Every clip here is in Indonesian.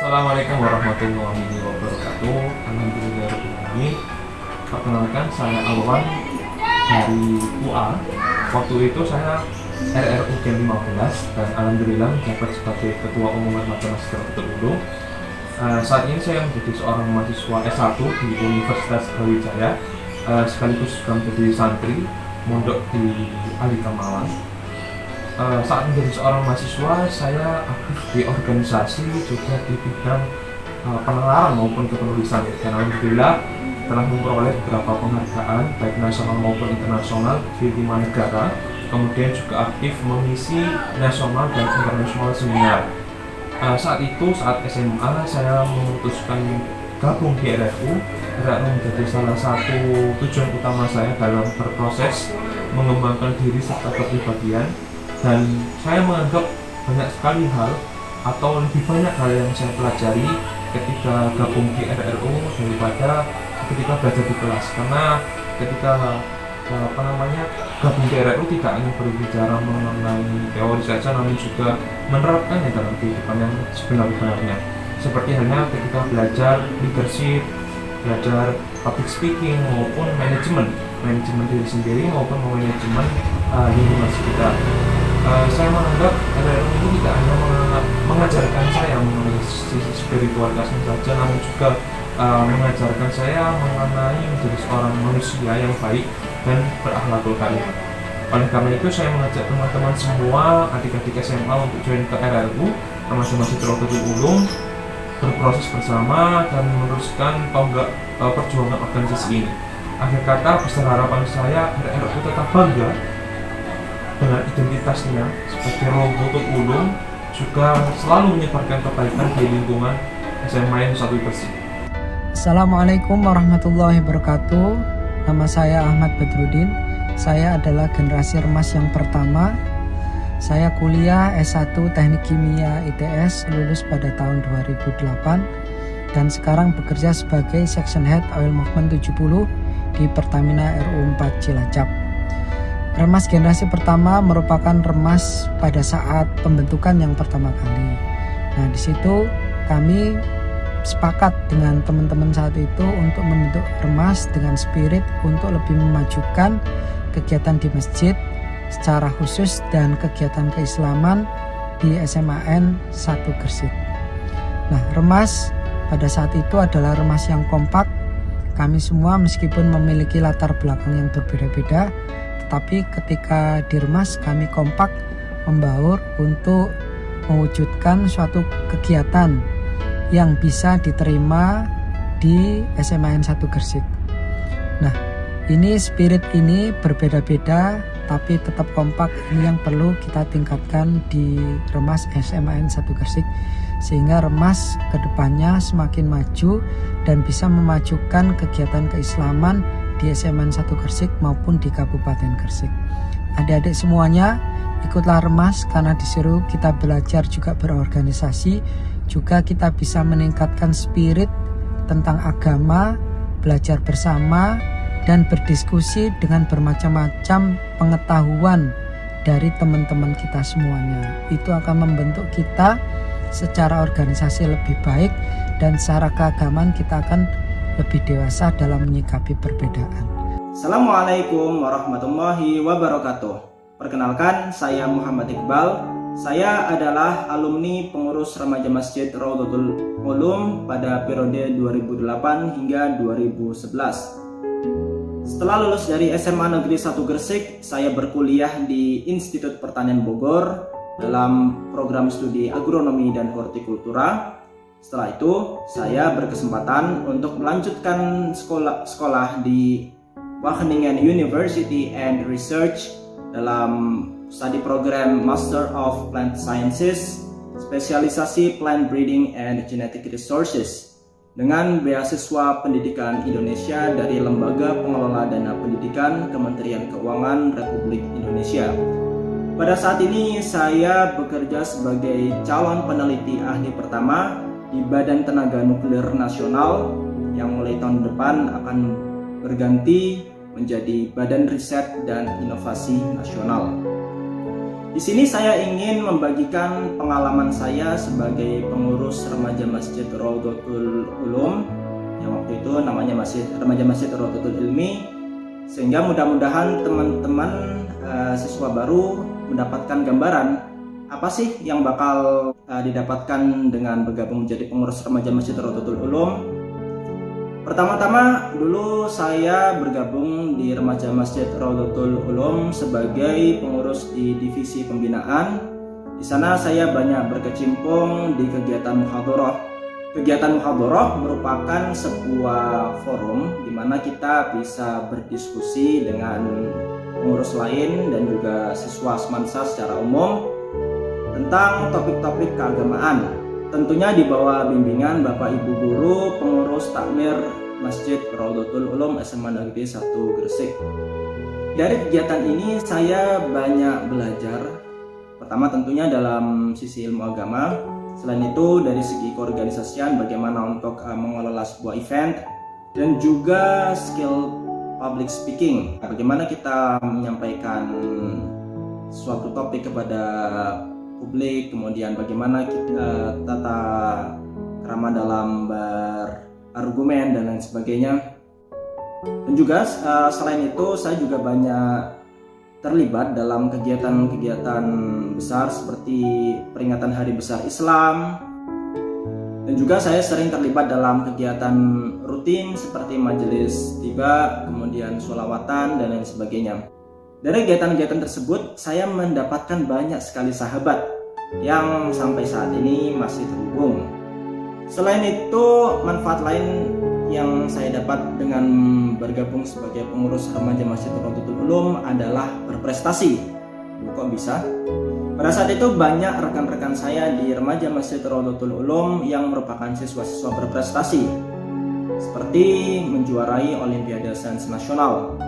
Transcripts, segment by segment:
Assalamualaikum warahmatullahi wabarakatuh. Alhamdulillahirrahmanirrahim. Perkenalkan, saya Alwan dari UA. Waktu itu saya RRU Gen 15 dan alhamdulillah menjabat sebagai Ketua Umum Majelis Tirta Ulum. Saat ini saya menjadi seorang mahasiswa S1 di Universitas Brawijaya, sekaligus juga menjadi santri mondok di Alika Malang. Saat menjadi seorang mahasiswa, saya aktif di organisasi juga di bidang penelaran maupun kepenulisan, dan alhamdulillah telah memperoleh beberapa penghargaan baik nasional maupun internasional di 5 negara. Kemudian juga aktif mengisi nasional dan internasional seminar. Saat SMA saya memutuskan gabung di RRU karena menjadi salah satu tujuan utama saya dalam berproses mengembangkan diri serta kepribadian. Dan saya menganggap banyak sekali hal atau lebih banyak hal yang saya pelajari ketika gabung di RRU daripada ketika belajar di kelas. Karena ketika gabung di RRU tidak hanya berbicara mengenai teori saja, namun juga menerapkannya dalam kehidupan yang sebenarnya. Seperti halnya ketika belajar leadership, belajar public speaking maupun manajemen diri sendiri maupun manajemen lingkungan sekitar. Saya menganggap RRU ini tidak hanya mengajarkan saya mengenai sisi spiritualitasnya saja, namun juga mengajarkan saya mengenai menjadi seorang manusia yang baik dan berakhlakul karim. Oleh karena itu, saya mengajak teman-teman semua adik-adik SMA untuk join ke RRU, termasuk Majelis Tirta Ulum, berproses bersama dan meneruskan tonggak perjuangan organisasi ini. Akhir kata, besar harapan saya RRU tetap bangga dengan identitasnya sebagai Robotul Ulum, juga selalu menyebarkan kebaikan di lingkungan SMA Satu Bersih. Assalamualaikum warahmatullahi wabarakatuh. Nama saya Ahmad Badrudin. Saya adalah generasi remas yang pertama. Saya kuliah S1 Teknik Kimia ITS, lulus pada tahun 2008 dan sekarang bekerja sebagai Section Head Oil Movement 70 di Pertamina RU 4 Cilacap. Remas generasi pertama merupakan remas pada saat pembentukan yang pertama kali. Nah, di situ kami sepakat dengan teman-teman saat itu untuk membentuk remas dengan spirit untuk lebih memajukan kegiatan di masjid secara khusus dan kegiatan keislaman di SMAN 1 Gresik. Nah, remas pada saat itu adalah remas yang kompak. Kami semua meskipun memiliki latar belakang yang berbeda-beda, tapi ketika di remas kami kompak membaur untuk mewujudkan suatu kegiatan yang bisa diterima di SMAN 1 Gresik. Nah, ini spirit ini berbeda-beda tapi tetap kompak. Ini yang perlu kita tingkatkan di remas SMAN 1 Gresik sehingga remas kedepannya semakin maju dan bisa memajukan kegiatan keislaman di SMAN 1 Gresik maupun di Kabupaten Gresik. Adik-adik semuanya, ikutlah remas karena disuruh kita belajar juga berorganisasi, juga kita bisa meningkatkan spirit tentang agama, belajar bersama dan berdiskusi dengan bermacam-macam pengetahuan dari teman-teman kita semuanya. Itu akan membentuk kita secara organisasi lebih baik dan secara keagamaan kita akan lebih dewasa dalam menyikapi perbedaan. Assalamualaikum warahmatullahi wabarakatuh. Perkenalkan, saya Muhammad Iqbal. Saya adalah alumni pengurus remaja Masjid Robotul Ulum pada periode 2008 hingga 2011. Setelah lulus dari SMA Negeri 1 Gresik, saya berkuliah di Institut Pertanian Bogor dalam program studi agronomi dan hortikultura. Setelah itu, saya berkesempatan untuk melanjutkan sekolah di Wageningen University and Research dalam studi program Master of Plant Sciences, spesialisasi Plant Breeding and Genetic Resources, dengan beasiswa pendidikan Indonesia dari Lembaga Pengelola Dana Pendidikan Kementerian Keuangan Republik Indonesia. Pada saat ini, saya bekerja sebagai calon peneliti ahli pertama di Badan Tenaga Nuklir Nasional yang mulai tahun depan akan berganti menjadi Badan Riset dan Inovasi Nasional. Di sini saya ingin membagikan pengalaman saya sebagai pengurus remaja Masjid Raudhatul Ulum yang waktu itu namanya Remaja Masjid Raudhatul Ilmi, sehingga mudah-mudahan teman-teman siswa baru mendapatkan gambaran apa sih yang bakal didapatkan dengan bergabung menjadi pengurus remaja Masjid Raudhatul Ulum. Pertama-tama dulu saya bergabung di remaja Masjid Raudhatul Ulum sebagai pengurus di divisi pembinaan. Di sana saya banyak berkecimpung di kegiatan muhadharah. Kegiatan muhadharah merupakan sebuah forum di mana kita bisa berdiskusi dengan pengurus lain dan juga siswa semansa secara umum tentang topik-topik keagamaan. Tentunya di bawah bimbingan Bapak Ibu Guru pengurus takmir Masjid Raudhatul Ulum SMA Negeri 1 Gresik. Dari kegiatan ini saya banyak belajar. Pertama tentunya dalam sisi ilmu agama. Selain itu dari segi keorganisasian bagaimana untuk mengelola sebuah event, dan juga skill public speaking. Bagaimana kita menyampaikan suatu topik kepada publik, kemudian bagaimana kita tata krama dalam berargumen dan lain sebagainya. Dan juga selain itu saya juga banyak terlibat dalam kegiatan-kegiatan besar seperti peringatan Hari Besar Islam, dan juga saya sering terlibat dalam kegiatan rutin seperti majelis tiba, kemudian sholawatan dan lain sebagainya. Dari kegiatan-kegiatan tersebut saya mendapatkan banyak sekali sahabat yang sampai saat ini masih terhubung. Selain itu, manfaat lain yang saya dapat dengan bergabung sebagai pengurus remaja Masjid Raudhatul Ulum adalah berprestasi. Kok bisa? Pada saat itu banyak rekan-rekan saya di remaja Masjid Raudhatul Ulum yang merupakan siswa-siswa berprestasi, seperti menjuarai Olimpiade Sains Nasional.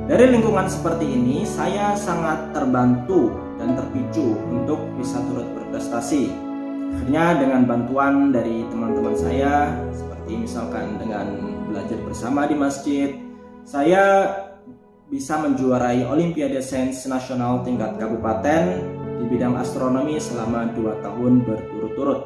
Dari lingkungan seperti ini, saya sangat terbantu dan terpicu untuk bisa turut berprestasi. Akhirnya dengan bantuan dari teman-teman saya, seperti misalkan dengan belajar bersama di masjid, saya bisa menjuarai Olimpiade Sains Nasional tingkat kabupaten di bidang astronomi selama 2 tahun berturut-turut.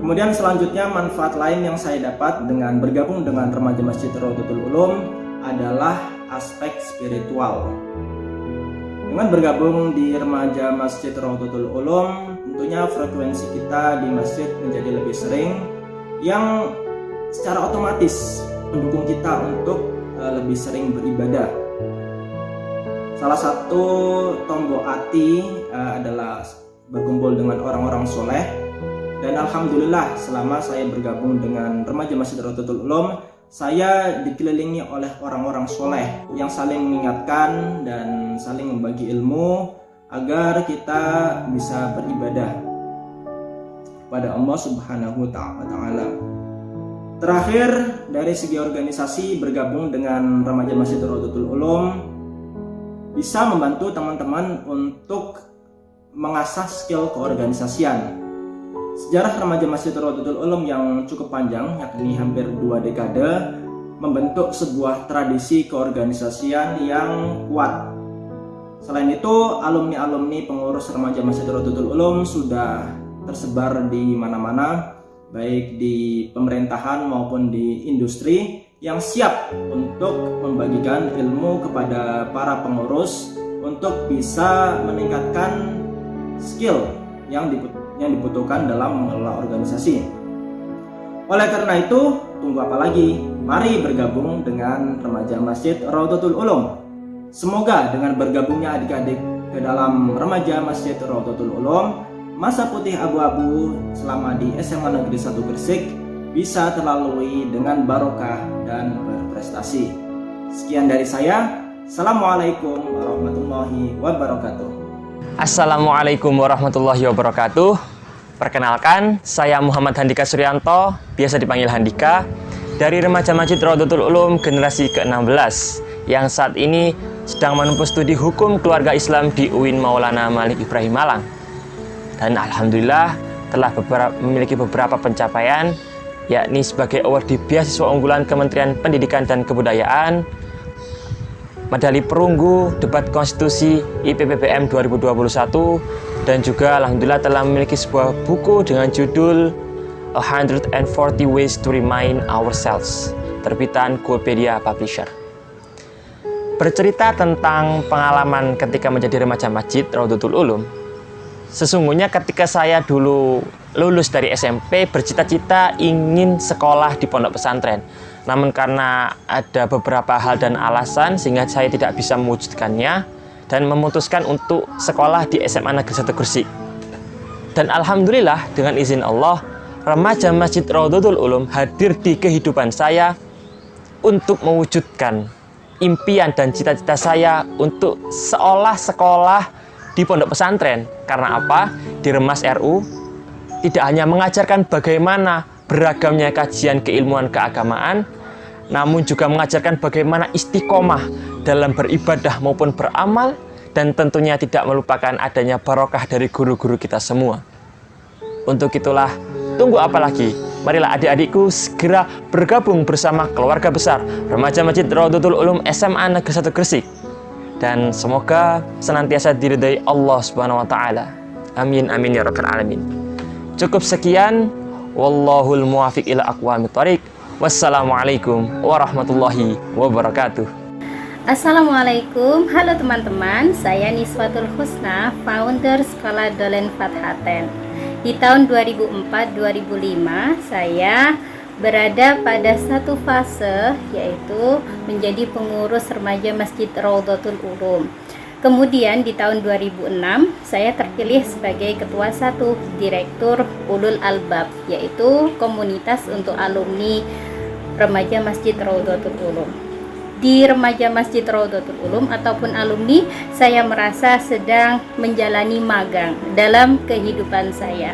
Kemudian selanjutnya manfaat lain yang saya dapat dengan bergabung dengan remaja Masjid Raudhatul Ulum adalah aspek spiritual. Dengan bergabung di remaja Masjid Raudhatul Ulum, tentunya frekuensi kita di masjid menjadi lebih sering, yang secara otomatis mendukung kita untuk lebih sering beribadah. Salah satu tombol hati adalah berkumpul dengan orang-orang soleh. Dan alhamdulillah selama saya bergabung dengan remaja Masjid Raudhatul Ulum, saya dikelilingi oleh orang-orang soleh yang saling mengingatkan dan saling membagi ilmu agar kita bisa beribadah pada Allah Subhanahu wa Ta'ala. Terakhir, dari segi organisasi, bergabung dengan remaja Masjid Raudhatul Ulum bisa membantu teman-teman untuk mengasah skill keorganisasian. Sejarah remaja Masjid Raudhatul Ulum yang cukup panjang, yakni hampir 2 dekade, membentuk sebuah tradisi keorganisasian yang kuat. Selain itu, alumni-alumni pengurus remaja Masjid Raudhatul Ulum sudah tersebar di mana-mana, baik di pemerintahan maupun di industri, yang siap untuk membagikan ilmu kepada para pengurus untuk bisa meningkatkan skill yang dibutuhkan dalam mengelola organisasi. Oleh karena itu, tunggu apa lagi? Mari bergabung dengan remaja Masjid Raudhatul Ulum. Semoga dengan bergabungnya adik-adik ke dalam remaja Masjid Raudhatul Ulum, masa putih abu-abu selama di SMA Negeri 1 Gresik bisa terlalui dengan barokah dan berprestasi. Sekian dari saya. Assalamualaikum warahmatullahi wabarakatuh. Assalamualaikum warahmatullahi wabarakatuh. Perkenalkan, saya Muhammad Handika Suryanto, biasa dipanggil Handika, dari remaja Masjid Raudhatul Ulum generasi ke-16 yang saat ini sedang menempuh studi hukum keluarga Islam di UIN Maulana Malik Ibrahim Malang. Dan alhamdulillah telah memiliki beberapa pencapaian, yakni sebagai awardee beasiswa unggulan Kementerian Pendidikan dan Kebudayaan, medali perunggu debat konstitusi IPPBM 2021, dan juga alhamdulillah telah memiliki sebuah buku dengan judul 140 Ways to Remind Ourselves, terbitan Gopedia Publisher. Bercerita tentang pengalaman ketika menjadi remaja masjid Raudhatul Ulum, sesungguhnya ketika saya dulu lulus dari SMP bercita-cita ingin sekolah di pondok pesantren. Namun karena ada beberapa hal dan alasan sehingga saya tidak bisa mewujudkannya dan memutuskan untuk sekolah di SMA Negeri 1 Gresik. Dan alhamdulillah dengan izin Allah, remaja Masjid Raudhatul Ulum hadir di kehidupan saya untuk mewujudkan impian dan cita-cita saya untuk seolah sekolah di pondok pesantren. Karena apa? Di Remas RU tidak hanya mengajarkan bagaimana beragamnya kajian keilmuan keagamaan, namun juga mengajarkan bagaimana istiqomah dalam beribadah maupun beramal, dan tentunya tidak melupakan adanya barokah dari guru-guru kita semua. Untuk itulah, tunggu apa lagi? Marilah adik-adikku segera bergabung bersama keluarga besar Remaja Masjid Raudhatul Ulum SMA Negeri 1 Gresik. Dan semoga senantiasa diridai Allah Subhanahu wa taala. Amin amin ya rabbal alamin. Cukup sekian. Wallahul muwafiq ila aqwamit thoriq. Wassalamualaikum warahmatullahi wabarakatuh. Assalamualaikum, halo teman-teman, saya Niswatul Husna, founder Sekolah Dolen Fathaten. Di tahun 2004-2005 saya berada pada satu fase, yaitu menjadi pengurus remaja Masjid Raudhatul Ulum. Kemudian di tahun 2006 saya terpilih sebagai ketua 1 Direktur Ulul Albab, yaitu komunitas untuk alumni remaja Masjid Raudhatul Ulum. Di remaja Masjid Raudhatul Ulum ataupun alumni, saya merasa sedang menjalani magang dalam kehidupan saya.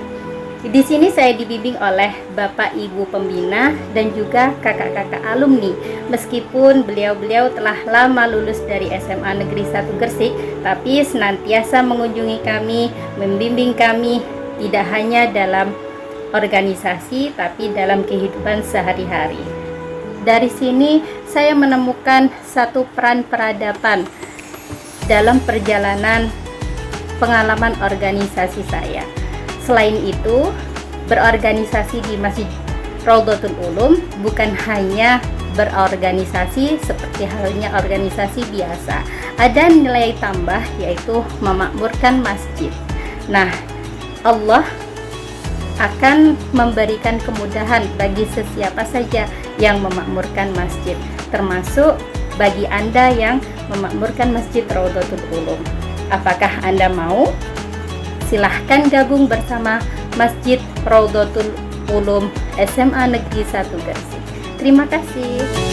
Di sini saya dibimbing oleh Bapak Ibu pembina dan juga kakak-kakak alumni. Meskipun beliau-beliau telah lama lulus dari SMA Negeri 1 Gresik, tapi senantiasa mengunjungi kami, membimbing kami tidak hanya dalam organisasi tapi dalam kehidupan sehari-hari. Dari sini saya menemukan satu peran peradaban dalam perjalanan pengalaman organisasi saya. Selain itu, berorganisasi di Masjid Raudhatul Ulum bukan hanya berorganisasi seperti halnya organisasi biasa. Ada nilai tambah, yaitu memakmurkan masjid. Nah, Allah akan memberikan kemudahan bagi sesiapa saja yang memakmurkan masjid, termasuk bagi Anda yang memakmurkan Masjid Raudhatul Ulum. Apakah Anda mau? Silahkan gabung bersama Masjid Raudhatul Ulum SMA Negeri 1 Gresik. Terima kasih.